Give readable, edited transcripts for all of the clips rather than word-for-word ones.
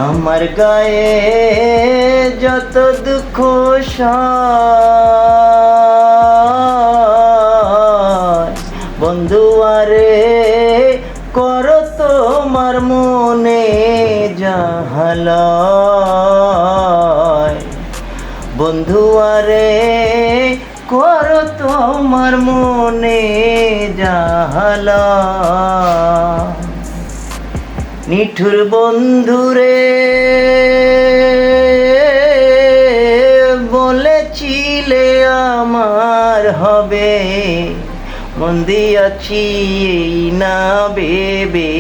আমার গায়ে যত দুঃখ বন্ধু আরে কর তোমার মনে জাহালয় বন্ধু আরে কর তোমার মনে জাহালয় নিঠুর বন্ধুরে বলেছিলে আমার হবে মন দিয়াছি এই না ভেবে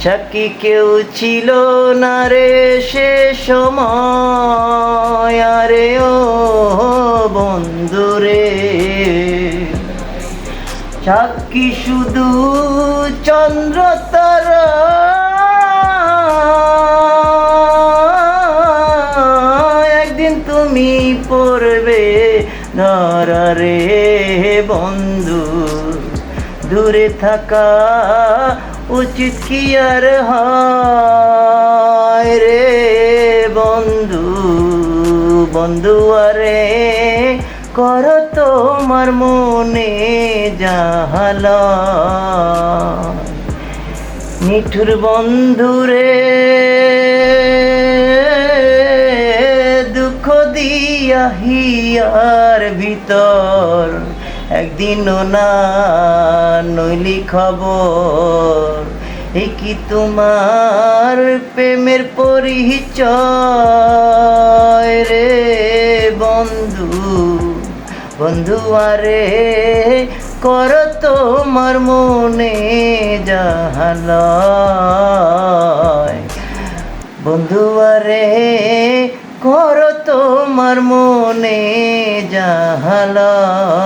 সাক্ষী কেউ ছিল না রে সে সময় আরে ও বন্ধুরে সাক্ষী শুধু চন্দ্র তারা একদিন তুমি পড়বে ধরা রে বন্ধু দূরে থাকা উচিত কি আর হয় রে বন্ধু বন্ধু আরে কর তোমার মনে জাহালয় নিঠুর বন্ধুরে দুঃখ দিয়া হিয়ার ভিতর একদিনও না নইলি খবর এই কি তোমার প্রেমের পরিচয় রে বন্ধু বন্ধু আরে কর তোমার মনে জাহালয় বন্ধু আরে কর তোমার মনে জাহালয়।